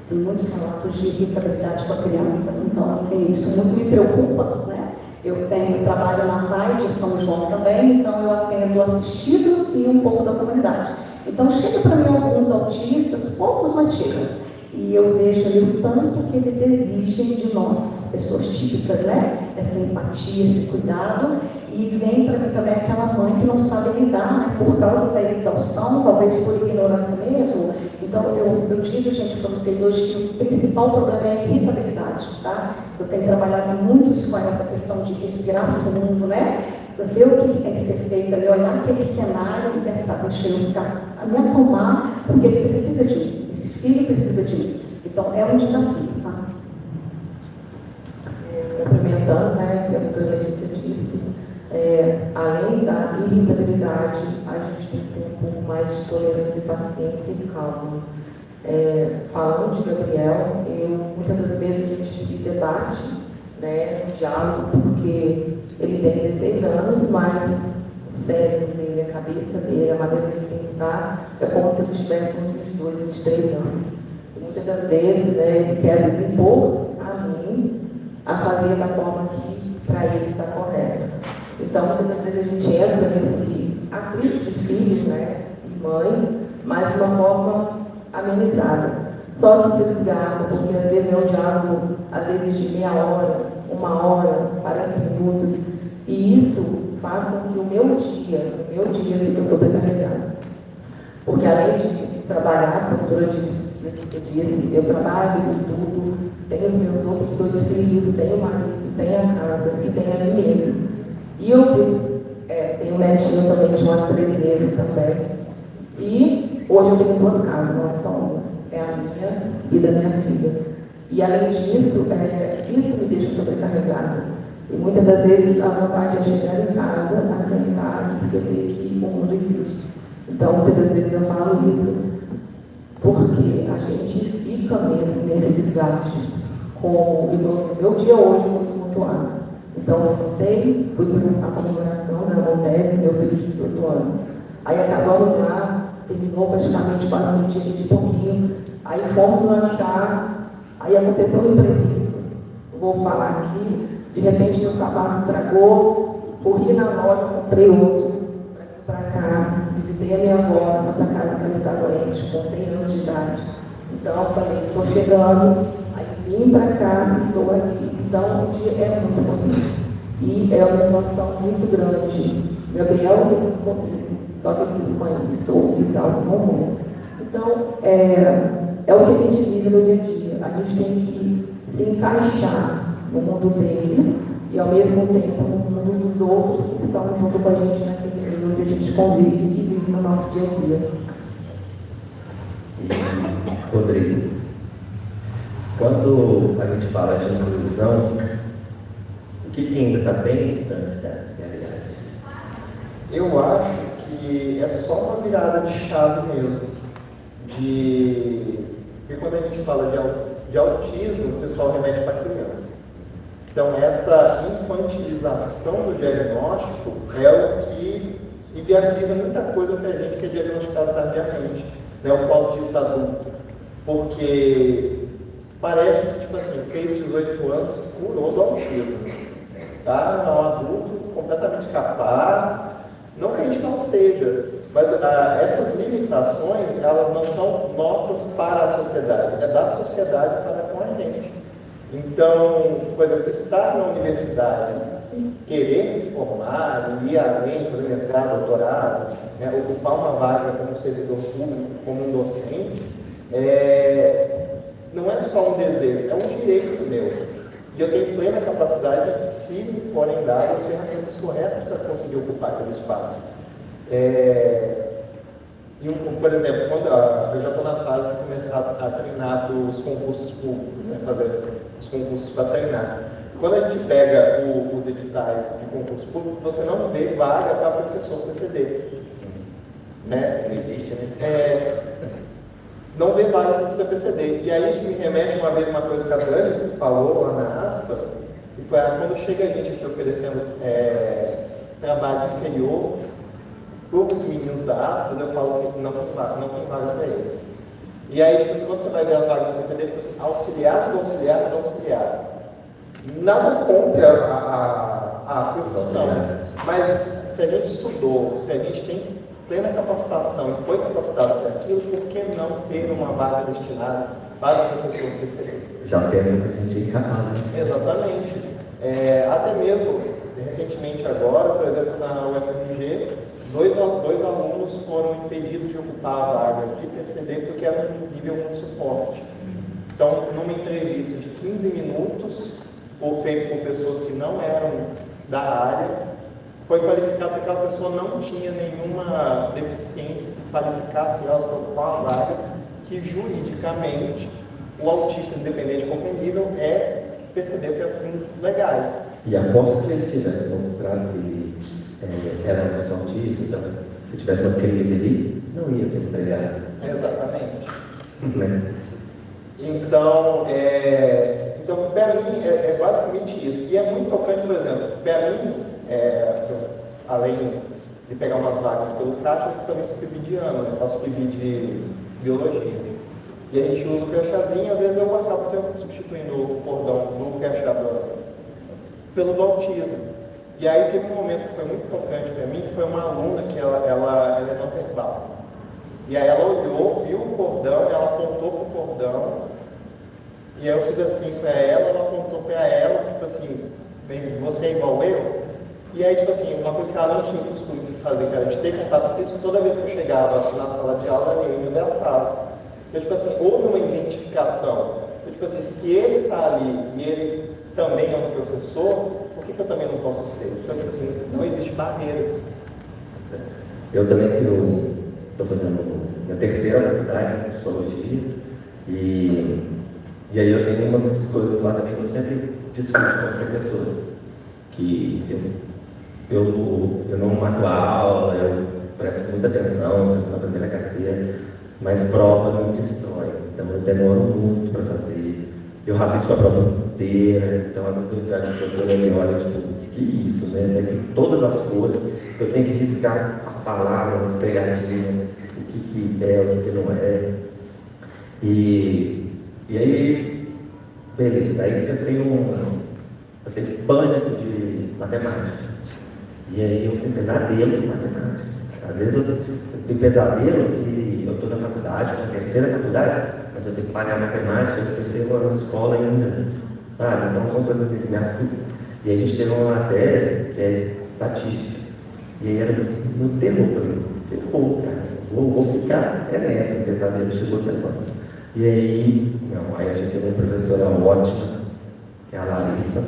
Tem muitos relatos de irritabilidade com a criança. Então, assim, isso muito me preocupa, né? Eu trabalho na PAI de São João também, então eu atendo assistidos e um pouco da comunidade. Então chega para mim alguns autistas, poucos, mas chegam. E eu vejo ali o tanto que eles exigem de nós, pessoas típicas, né? Essa empatia, esse cuidado. E vem para mim também aquela mãe que não sabe lidar, né? Por causa da exaustão, talvez por ignorância mesmo. Então eu digo, gente, para vocês hoje que o principal problema é a irritabilidade, tá? Eu tenho trabalhado muito isso com essa questão de respirar fundo, né? Ver o que tem que ser feito ali, olhar aquele cenário e pensar, deixa eu ficar, me acalmar, porque ele precisa de mim, esse filho precisa de mim. Então é um desafio, tá? Complementando, né, que a doutora Letícia disse, além da irritabilidade, a gente tem que ter um pouco mais de tolerância e paciência e calma. Falando de Gabriel, muitas das vezes a gente se debate, né, no diálogo, porque ele tem 16 anos, mas o cérebro dele, a cabeça dele, a maneira de pensar, é como se ele tivesse uns 22, 23 anos. E muitas das vezes, né, ele quer impor a mim a fazer da forma que para ele está correta. Então, muitas das vezes a gente entra nesse atrito de filhos, né, e mãe, mas de uma forma amenizada. Só que se desgasta, porque às vezes é um diálogo, às vezes de meia hora, 1 hora, 40 minutos, e isso faz com que o meu dia fique sobrecarregado. Porque além de trabalhar, como a doutora disse, eu trabalho, estudo, tenho os meus outros 2 filhos, tenho o marido, tenho a casa e tenho a mim mesma. E eu tenho um netinho também de umas 3 meses também. E hoje eu tenho 2 casas, não é só uma. É a minha e da minha filha. E além disso, isso me deixa sobrecarregada. E muitas das vezes a vontade é chegar em casa, e esquecer que o mundo existe. Então, muitas das vezes eu falo isso porque a gente fica mesmo nesse desgaste. E o meu dia hoje foi muito tumultuado. Então, eu voltei, fui para a comemoração da Montese, meu filho de 18 anos. Aí acabamos lá, terminou praticamente quase 20 dias de pouquinho. Aí fomos lanchar, aí aconteceu um imprevisto. Vou falar aqui, de repente meu sapato estragou, corri na loja, comprei outro para cá, visitei a minha avó, na outra casa que ela está doente, com 100 anos de idade. Então eu falei, estou chegando, aí vim para cá, estou aqui. Então o dia é muito bonito. E é uma emoção muito grande. Gabriel só que eu disse, mãe, estou exausto no mundo. Então, é o que a gente vive no dia a dia. A gente tem que se encaixar no mundo deles e, ao mesmo tempo, no mundo dos outros que estão junto com a gente naquele meio onde a gente convive e vive no nosso dia a dia. Rodrigo, quando a gente fala de inclusão, o que ainda está bem distante dessa realidade? Eu acho que é só uma virada de chave mesmo. Porque quando a gente fala de autismo, o pessoal remete para criança. Então, essa infantilização do diagnóstico é o que inviabiliza muita coisa para a gente que é diagnosticado tardiamente, né, o autista adulto. Porque parece que, tipo assim, fez 18 anos, curou do autismo. Tá? É um adulto completamente capaz. Não que a gente não seja, mas essas limitações, elas não são nossas para a sociedade, é da sociedade para com a gente. exatamente. Então, por exemplo, estar na universidade, querer se formar, ir além, fazer mestrado, doutorado, né, ocupar uma vaga como servidor público, como um docente, não é só um desejo, é um direito meu. E eu tenho plena capacidade, se me forem dadas as ferramentas corretas para conseguir ocupar aquele espaço. Por exemplo, quando eu já estou na fase de começar a treinar para os concursos públicos, né, fazer os concursos para treinar. Quando a gente pega os editais de concurso público, você não vê vaga para professor PCD. Né? Não existe, né? Não vê vaga para professor PCD. E aí isso me remete uma vez uma coisa que a Dani falou lá na aspa, e foi quando chega a gente aqui oferecendo trabalho inferior para os meninos da aspas, eu falo que não tem vaga para eles. E aí, tipo, se você vai ver as vagas do PCD, tipo assim, auxiliar do auxiliar do auxiliar. Nada contra a profissão, mas se a gente estudou, se a gente tem plena capacitação e foi capacitado para aquilo, por que não ter uma vaga destinada para os professores PCD? Já pensa que a gente é incapaz, né? Exatamente. Até mesmo, recentemente agora, por exemplo, na UFMG, dois alunos foram impedidos de ocupar a vaga de PCD porque era um nível muito suporte. Então, numa entrevista de 15 minutos, feito com pessoas que não eram da área, foi qualificado que aquela pessoa não tinha nenhuma deficiência que qualificasse ela para ocupar a vaga, que juridicamente o autista independente compreendível é PCD para fins legais. E aposto que se ele tivesse mostrado que ele era uma pessoa autista, se tivesse uma crise ali, não ia ser empregado. Exatamente. Né? Então, para mim, é basicamente isso. E é muito tocante, por exemplo, para mim, além de pegar umas vagas pelo CAT, eu também sou PIB de ano, eu faço PIB de biologia. E a gente usa o crachazinho, às vezes eu acabo substituindo o cordão do crachá pelo do autismo. E aí teve um momento que foi muito tocante para mim, que foi uma aluna que ela é não verbal. E aí ela olhou, viu o cordão, ela apontou para o cordão, e aí eu fiz assim para ela apontou para ela, tipo assim, você é igual eu? E aí, tipo assim, uma coisa que ela não tinha o costume de fazer, que era de ter contato com isso, toda vez que eu chegava na sala de aula, eu me abraçava. Então, tipo assim, houve uma identificação. Então, tipo assim, se ele está ali e ele também é um professor, por que eu também não posso ser? Então, tipo assim, não existe barreiras. Eu também estou fazendo minha terceira faculdade de psicologia e aí eu tenho umas coisas lá também que eu sempre discuto com os professores, que eu não mato a aula, eu presto muita atenção, sempre na primeira carteira, mas prova não me destrói, então eu demoro muito para fazer, eu rabisco a prova inteira, então às vezes eu trago o professor e ele olha, tipo, que isso, né? Tem todas as cores, eu tenho que riscar as palavras, as pegadinhas, o que é, o que não é. E aí, beleza, aí eu tenho pânico de matemática. E aí eu tenho pesadelo de matemática. Às vezes eu tenho pesadelo que eu estou na faculdade, na terceira faculdade, mas eu tenho que pagar matemática, eu terceiro ano na escola ainda. Sabe? Então são coisas assim que me assustam. E aí a gente teve uma matéria que é estatística. E aí era no terror para mim. Terror, cara. Vou ficar nessa, o pesadelo chegou até agora. E aí, aí a gente teve uma professora ótima, que é a Larissa,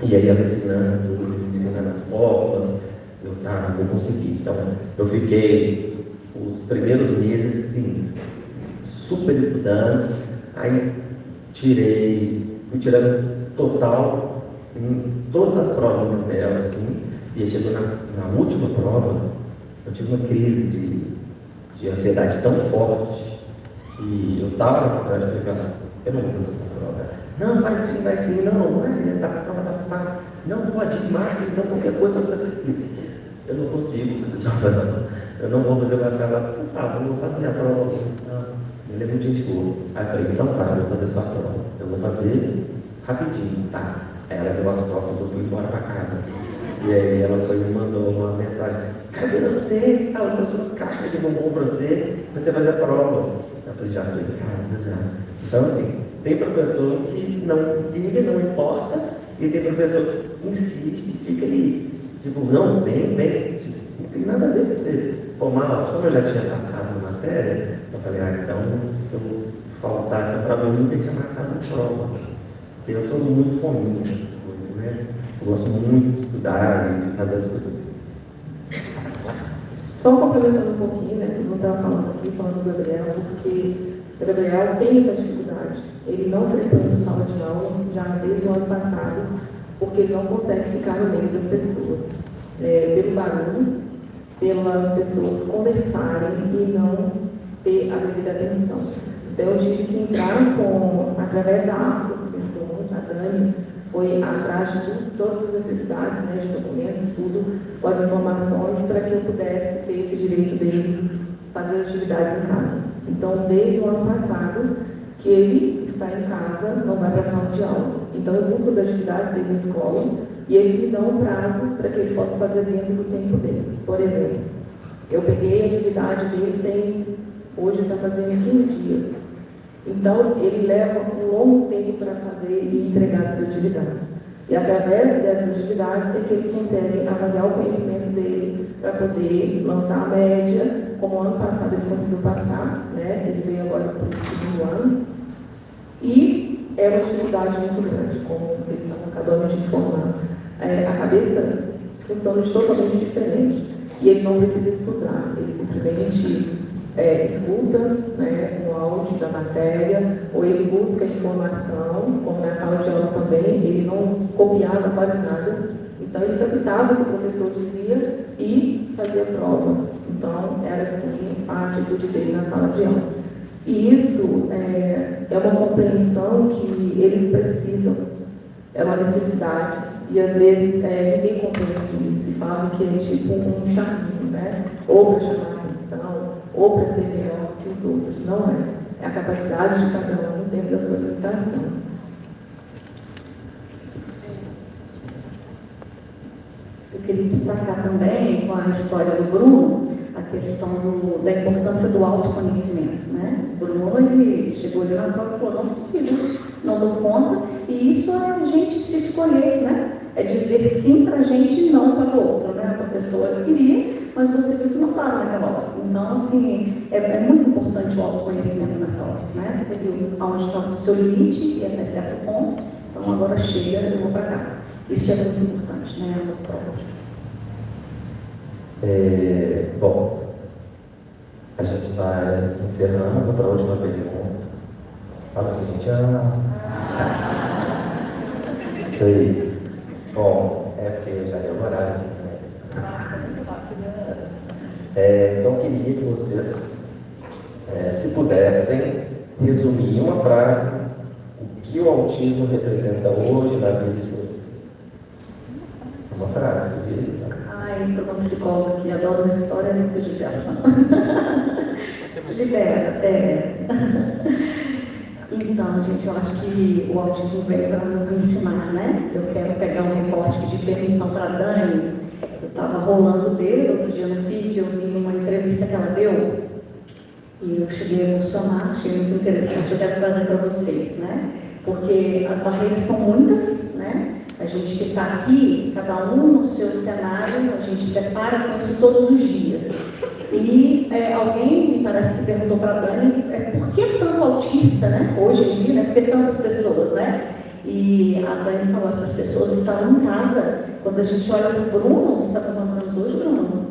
e aí ela ensinando as fórmulas, eu consegui. Então, eu fiquei os primeiros meses, assim, super estudando, aí fui tirando total em todas as provas dela, assim, e aí chegou na última prova, eu tive uma crise de ansiedade tão forte, que eu estava na faculdade e falei, eu não vou fazer essa prova. Não, vai sim, não, essa prova está fácil. Não, pode ir mais, então qualquer coisa eu não consigo fazer essa prova. Eu não vou fazer mais prova. Eu vou fazer a prova. Ele é muito gente boa. Aí eu falei, então tá, eu vou fazer sua prova. Eu vou fazer rapidinho, tá? Aí ela deu as costas, eu fui embora para casa. E aí ela foi me mandou uma mensagem, cadê você? Eu trouxe uma caixa de bombom para você vai fazer a prova. Eu falei, já estou em casa, já. Então assim, Tem professor que não liga, não importa, e tem professor que insiste, fica ali, tipo, não, bem, não tem nada a ver se você formar, como eu já tinha passado na matéria, eu falei, então, se eu faltasse para mim, eu nunca tinha marcado a prova, porque eu sou muito comum nessas coisas, né? Eu gosto muito de estudar e de fazer as coisas. Só complementando um pouquinho, né, que eu estava falando aqui, falando do Gabriel, porque o Gabriel tem essa dificuldade. Ele não frequenta sala de aula já desde o ano passado, porque ele não consegue ficar no meio das pessoas. Pelo barulho, pelas pessoas conversarem e não ter a devida atenção. Então eu tive que entrar através da associação, a Dani foi atrás de todas as necessidades, né, de documentos, tudo, com as informações, para que eu pudesse ter esse direito dele fazer atividades em casa. Então, desde o ano passado, que ele está em casa, não vai para a sala de aula. Então, eu busco as atividades dele na escola e eles me dão um prazo para que ele possa fazer dentro do tempo dele. Por exemplo, eu peguei a atividade dele, hoje está fazendo 15 dias. Então, ele leva um longo tempo para fazer e entregar essa atividade. E através dessas atividades é que eles conseguem avaliar o conhecimento dele para poder lançar a média, como ano passado ele conseguiu passar, né? Ele veio agora para o segundo ano. E é uma dificuldade muito grande, como eles estão acabando de informar. A cabeça funciona totalmente diferente. E ele não precisa estudar, ele simplesmente escuta, né, um áudio da matéria, ou ele busca informação, como na sala de aula também, ele não copiava quase nada, então ele captava o que o professor dizia e fazia prova. Então, era assim a atitude dele na sala de aula. E isso é uma compreensão que eles precisam, é uma necessidade, e às vezes ninguém compreende isso, e fala que é tipo um charminho, né? Ou para chamar a atenção, ou para ser melhor que os outros. Não é. É a capacidade de cada um dentro da sua limitação. Eu queria destacar também, com a história do Bruno, a questão da importância do autoconhecimento, né? O Bruno, ele chegou ali na prova e falou, não consigo, não dou conta, e isso é a gente se escolher, né? É dizer sim para a gente e não para o outro, né? A pessoa queria, mas você viu que não estava naquela hora. Então, assim, é muito importante o autoconhecimento nessa hora, né? Você viu aonde está o seu limite e até certo ponto, então agora chega, eu vou para casa. Isso é muito importante, né? No prova. Bom, a gente vai encerrando, vou para a última pergunta. Fala se a gente ama. Isso aí. Bom, porque já deu o horário. Então, eu queria que vocês, se pudessem, resumir em uma frase o que o autismo representa hoje na vida de vocês. Uma frase, viu? Eu como psicóloga que adoro uma história de judiação. Libera, Então, gente, eu acho que o autismo veio para nos ensinar, né? Eu quero pegar um recorte de permissão para a Dani. Eu estava rolando dele, outro dia no feed, eu vi uma entrevista que ela deu, e eu cheguei a emocionar, achei muito interessante, eu quero trazer para vocês, né? Porque as barreiras são muitas, né? A gente que está aqui, cada um no seu cenário, a gente depara com isso todos os dias. E alguém, me parece que perguntou para a Dani, por que tanto autista, né? Hoje em dia, né? Por que tantas pessoas, né? E a Dani falou, essas pessoas estavam em casa. Quando a gente olha para o Bruno, você está com quantos anos hoje, Bruno?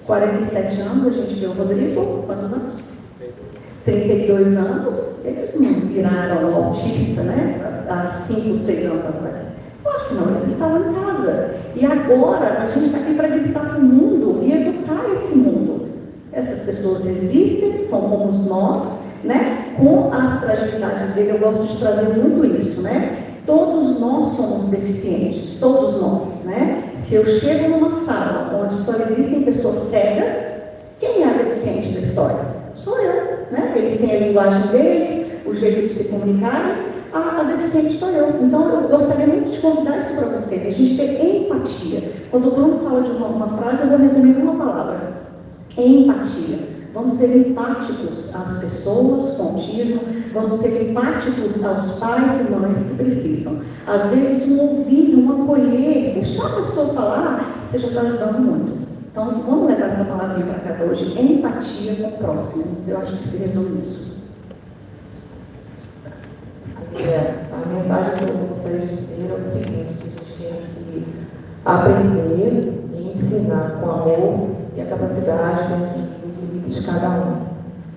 47 anos, a gente vê o Rodrigo, quantos anos? 32 anos, eles não viraram autista, né? Há 5, 6 anos atrás. Eu acho que não, eles estavam em casa. E agora a gente está aqui para gritar para o mundo e educar esse mundo. Essas pessoas existem, são como nós, né? Com as fragilidades dele, eu gosto de trazer muito isso, né? Todos nós somos deficientes, todos nós, né? Se eu chego numa sala onde só existem pessoas cegas, quem é a deficiente da história? Sou eu, né? Eles têm a linguagem deles, o jeito de se comunicarem. A deficiente sou eu. Então, eu gostaria muito de convidar isso para vocês, a gente ter empatia. Quando o Bruno fala de uma frase, eu vou resumir uma palavra. Empatia. Vamos ser empáticos às pessoas com autismo, vamos ser empáticos aos pais e mães que precisam. Às vezes, um ouvir, um acolher, deixar a pessoa falar, você já está ajudando muito. Então, vamos levar essa palavrinha para casa hoje, empatia com o próximo. Eu acho que se resume isso. A mensagem que eu gostaria de dizer é o seguinte, que a gente tem que aprender e ensinar com amor e a capacidade dos limites de cada um.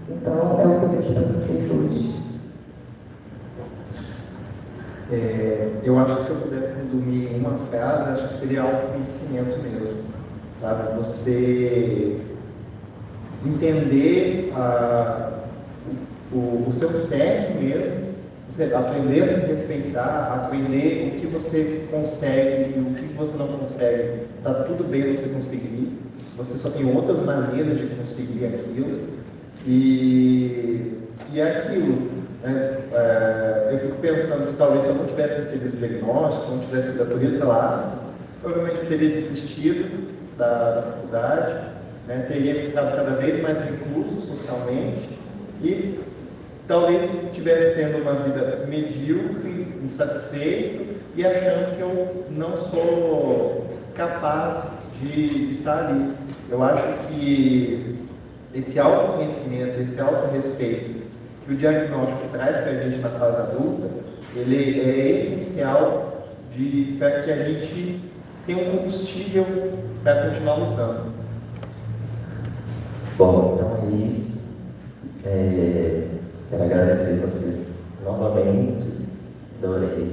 Então, é o que eu vejo para vocês hoje. Eu acho que se eu pudesse resumir em uma frase, acho que seria autoconhecimento mesmo, sabe? Você entender o seu certo mesmo, você aprender a se respeitar, aprender o que você consegue e o que você não consegue. Está tudo bem você conseguir, você só tem outras maneiras de conseguir aquilo, e é aquilo. Eu fico pensando que talvez se eu não tivesse recebido o diagnóstico, não tivesse sido acolhido pela ASP, provavelmente eu teria desistido da faculdade, né, teria ficado cada vez mais recluso socialmente e talvez estivesse tendo uma vida medíocre, insatisfeito e achando que eu não sou capaz de estar ali. Eu acho que esse autoconhecimento, esse autorrespeito que o diagnóstico traz para a gente na fase adulta, ele é essencial para que a gente tenha um combustível para continuar lutando. Bom, então é isso. Quero agradecer vocês novamente, adorei.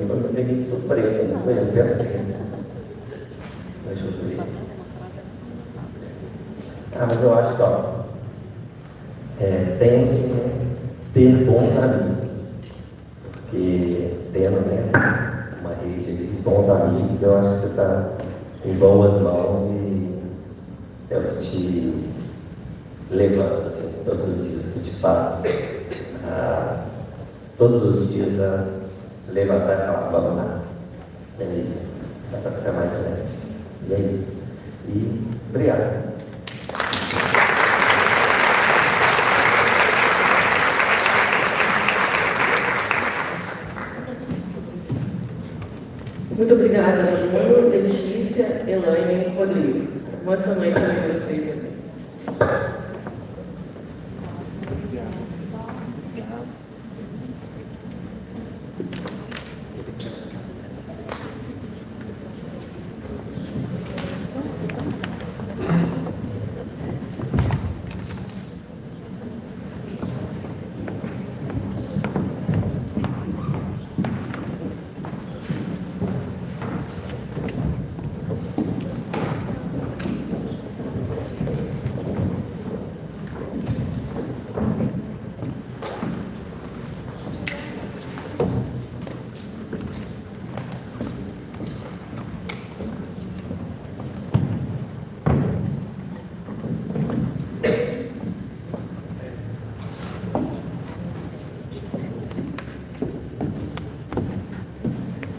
Eu peguei de surpresa, não sei, eu pensei. Deixa eu ver. Mas eu acho que, tem que ter bons amigos, porque tendo, né, uma rede de bons amigos, eu acho que você está em boas mãos e é o que te levanta, assim, todos os dias, que te faz todos os dias a levantar e falar, vamos lá, é isso, dá para ficar mais leve, e é isso. E obrigado. Muito obrigada, Bruno, Letícia, Elaine e Rodrigo. Boa noite a vocês.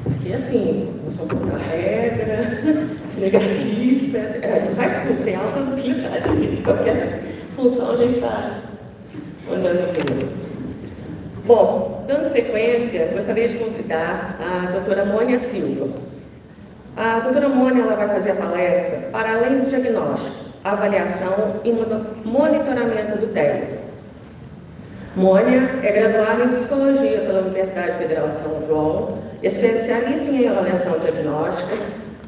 Porque assim, não sou contra a regra, cinegrafista, faz tudo, tem altas utilidades aqui, qualquer função a gente está andando aqui. Bom, dando sequência, gostaria de convidar a doutora Mônia Silva. A doutora Mônia ela vai fazer a palestra para além do diagnóstico, avaliação e monitoramento do técnico. Mônia é graduada em Psicologia pela Universidade Federal de São João, especialista em avaliação diagnóstica,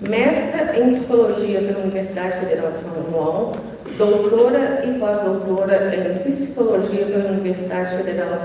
mestra em Psicologia pela Universidade Federal de São João, doutora e pós-doutora em Psicologia pela Universidade Federal